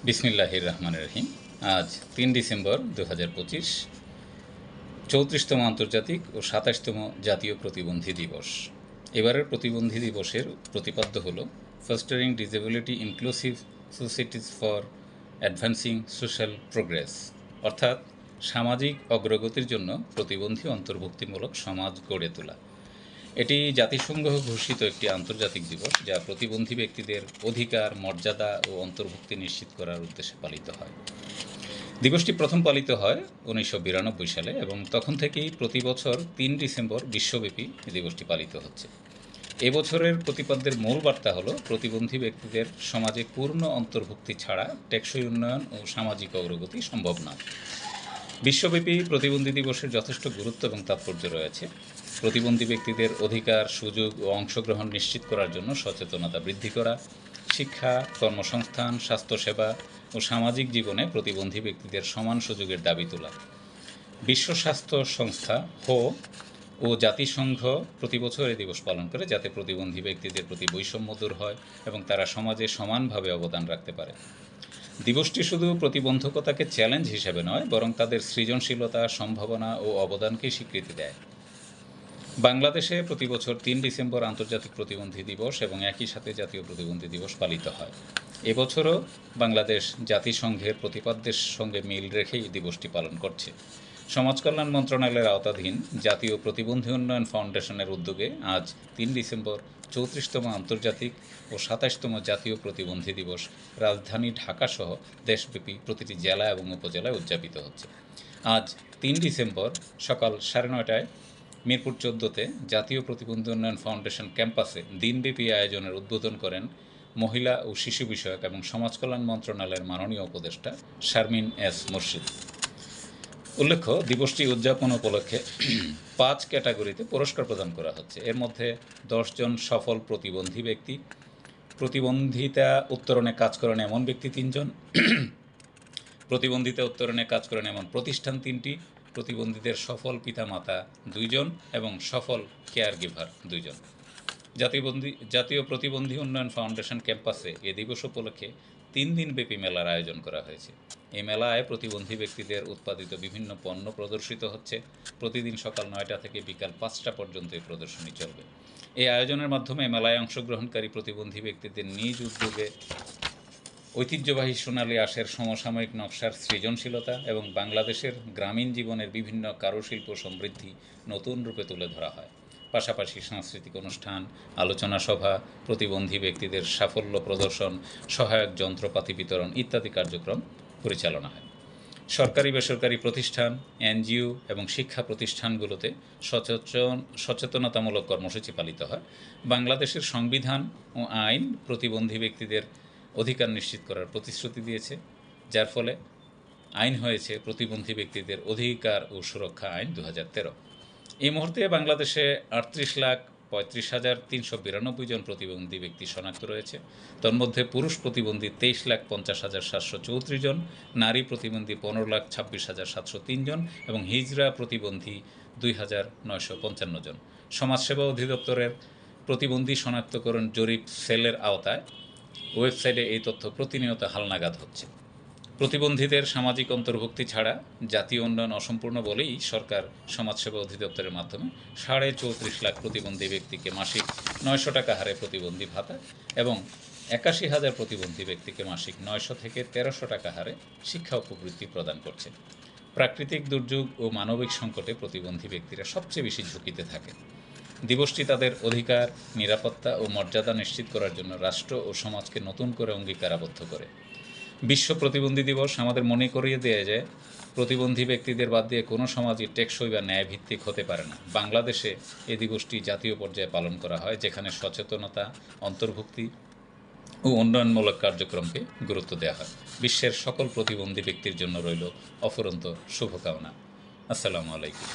বিসমিল্লাহির রহমানির রহিম। আজ ৩ ডিসেম্বর ২০২৫, ৩৪তম আন্তর্জাতিক ও ২৭তম জাতীয় প্রতিবন্ধী দিবস। এবারের প্রতিবন্ধী দিবসের প্রতিপাদ্য হল fostering disability inclusive societies for advancing social progress, অর্থাৎ সামাজিক অগ্রগতির জন্য প্রতিবন্ধী অন্তর্ভুক্তিমূলক সমাজ গড়ে তোলা। এটি জাতিসংঘ ঘোষিত একটি আন্তর্জাতিক দিবস যা প্রতিবন্ধী ব্যক্তিদের অধিকার, মর্যাদা ও অন্তর্ভুক্তি নিশ্চিত করার উদ্দেশ্যে পালিত হয়। দিবসটি প্রথম পালিত হয় ১৯৯২ সালে এবং তখন থেকেই প্রতি বছর ৩ ডিসেম্বর বিশ্বব্যাপী দিবসটি পালিত হচ্ছে। এবছরের প্রতিপাদ্যের মূল বার্তা হল প্রতিবন্ধী ব্যক্তিদের সমাজে পূর্ণ অন্তর্ভুক্তি ছাড়া টেকসই উন্নয়ন ও সামাজিক অগ্রগতি সম্ভব নয়। বিশ্বব্যাপী প্রতিবন্ধী দিবসের যথেষ্ট গুরুত্ব এবং তাৎপর্য রয়েছে। প্রতিবন্ধী ব্যক্তিদের অধিকার, সুযোগ ও অংশগ্রহণ নিশ্চিত করার জন্য সচেতনতা বৃদ্ধি করা, শিক্ষা, কর্মসংস্থান, স্বাস্থ্যসেবা ও সামাজিক জীবনে প্রতিবন্ধী ব্যক্তিদের সমান সুযোগের দাবি তোলা। বিশ্ব স্বাস্থ্য সংস্থা হো ও জাতিসংঘ প্রতি বছর এই দিবস পালন করে যাতে প্রতিবন্ধী ব্যক্তিদের প্রতি বৈষম্য দূর হয় এবং তারা সমাজে সমানভাবে অবদান রাখতে পারে। দিবসটি শুধু প্রতিবন্ধকতাকে চ্যালেঞ্জ হিসেবে নয়, বরং তাদের সৃজনশীলতা, সম্ভাবনা ও অবদানকে স্বীকৃতি দেয়। বাংলাদেশে প্রতি বছর ৩ ডিসেম্বর আন্তর্জাতিক প্রতিবন্ধী দিবস এবং একই সাথে জাতীয় প্রতিবন্ধী দিবস পালিত হয়। এবছরও বাংলাদেশ জাতিসংঘের প্রতিপাদ্যের সঙ্গে মিল রেখেই দিবসটি পালন করছে। সমাজ কল্যাণ মন্ত্রণালয়ের আওতাধীন জাতীয় প্রতিবন্ধী উন্নয়ন ফাউন্ডেশনের উদ্যোগে আজ ৩ ডিসেম্বর ৩৪তম আন্তর্জাতিক ও ২৭তম জাতীয় প্রতিবন্ধী দিবস রাজধানী ঢাকাসহ দেশব্যাপী প্রতিটি জেলা এবং উপজেলায় উদযাপিত হচ্ছে। আজ ৩ ডিসেম্বর সকাল ৯:৩০টায় মিরপুর ১৪তে জাতীয় প্রতিবন্ধী উন্নয়ন ফাউন্ডেশন ক্যাম্পাসে দিনব্যাপী আয়োজনের উদ্বোধন করেন মহিলা ও শিশু বিষয়ক এবং সমাজ কল্যাণ মন্ত্রণালয়ের মাননীয় উপদেষ্টা শারমিন এস মুর্শিদ। উল্লেখ্য, দিবসটি উদযাপন উপলক্ষে ৫ ক্যাটাগরিতে পুরস্কার প্রদান করা হচ্ছে। এর মধ্যে ১০ জন সফল প্রতিবন্ধী ব্যক্তি, প্রতিবন্ধিতা উত্তরণে কাজ করেন এমন ব্যক্তি ৩ জন, প্রতিবন্ধিতা উত্তরণে কাজ করেন এমন প্রতিষ্ঠান ৩টি, প্রতিবন্ধীদের সফল পিতামাতা ২ জন এবং সফল কেয়ার গিভার ২ জন। জাতীয় প্রতিবন্ধী উন্নয়ন ফাউন্ডেশন ক্যাম্পাসে এ দিবস উপলক্ষে ৩ দিনব্যাপী মেলার আয়োজন করা হয়েছে। এই মেলায় প্রতিবন্ধী ব্যক্তিদের উৎপাদিত বিভিন্ন পণ্য প্রদর্শিত হচ্ছে। প্রতিদিন সকাল ৯টা থেকে বিকাল ৫টা পর্যন্ত এই প্রদর্শনী চলবে। এই আয়োজনের মাধ্যমে মেলায় অংশগ্রহণকারী প্রতিবন্ধী ব্যক্তিদের নিজ উদ্যোগে ঐতিহ্যবাহী সোনালী আঁশের সমসাময়িক নকশার সৃজনশীলতা এবং বাংলাদেশের গ্রামীণ জীবনের বিভিন্ন কারুশিল্প সমৃদ্ধি নতুন রূপে তুলে ধরা হয়। পাশাপাশি সাংস্কৃতিক অনুষ্ঠান, আলোচনা সভা, প্রতিবন্ধী ব্যক্তিদের সাফল্য প্রদর্শন, সহায়ক যন্ত্রপাতি বিতরণ ইত্যাদি কার্যক্রম পরিচালনা হয়। সরকারি, বেসরকারি প্রতিষ্ঠান, এনজিও এবং শিক্ষা প্রতিষ্ঠানগুলোতে সচেতনতামূলক কর্মসূচি পালিত হয়। বাংলাদেশের সংবিধান ও আইন প্রতিবন্ধী ব্যক্তিদের অধিকার নিশ্চিত করার প্রতিশ্রুতি দিয়েছে, যার ফলে আইন হয়েছে প্রতিবন্ধী ব্যক্তিদের অধিকার ও সুরক্ষা আইন ২০১৩। এই মুহূর্তে বাংলাদেশে ৩৮,৩৫,৩৯২ জন প্রতিবন্ধী ব্যক্তি শনাক্ত রয়েছে। তন্মধ্যে পুরুষ প্রতিবন্ধী ২৩,৫০,৭৩৪ জন, নারী প্রতিবন্ধী ১৫,২৬,৭০৩ জন এবং হিজড়া প্রতিবন্ধী ২,৯৫৫ জন। সমাজসেবা অধিদপ্তরের প্রতিবন্ধী শনাক্তকরণ জরিপ সেলের আওতায় ওয়েবসাইটে এই তথ্য প্রতিনিয়ত হালনাগাদ হচ্ছে। প্রতিবন্ধীদের সামাজিক অন্তর্ভুক্তি ছাড়া জাতীয় উন্নয়ন অসম্পূর্ণ বলেই সরকার সমাজসেবা অধিদপ্তরের মাধ্যমে ৩.৩৫ লাখ প্রতিবন্ধী ব্যক্তিকে মাসিক ৯০০ টাকা হারে প্রতিবন্ধী ভাতা এবং ৮১,০০০ প্রতিবন্ধী ব্যক্তিকে মাসিক ৯০০ থেকে ১৩০০ টাকা হারে শিক্ষা উপবৃত্তি প্রদান করছে। প্রাকৃতিক দুর্যোগ ও মানবিক সংকটে প্রতিবন্ধী ব্যক্তিরা সবচেয়ে বেশি ঝুঁকিতে থাকে। দিবসটি তাদের অধিকার, নিরাপত্তা ও মর্যাদা নিশ্চিত করার জন্য রাষ্ট্র ও সমাজকে নতুন করে অঙ্গীকারাবদ্ধ করে। বিশ্ব প্রতিবন্ধী দিবস আমাদের মনে করিয়ে দেয় যে প্রতিবন্ধী ব্যক্তিদের বাদ দিয়ে কোনো সমাজই টেকসই বা ন্যায়ভিত্তিক হতে পারে না। বাংলাদেশে এই দিবসটি জাতীয় পর্যায়ে পালন করা হয়, যেখানে সচেতনতা, অন্তর্ভুক্তি ও উন্নয়নমূলক কার্যক্রমকে গুরুত্ব দেওয়া হয়। বিশ্বের সকল প্রতিবন্ধী ব্যক্তির জন্য রইল অফুরন্ত শুভকামনা। আসসালামু আলাইকুম।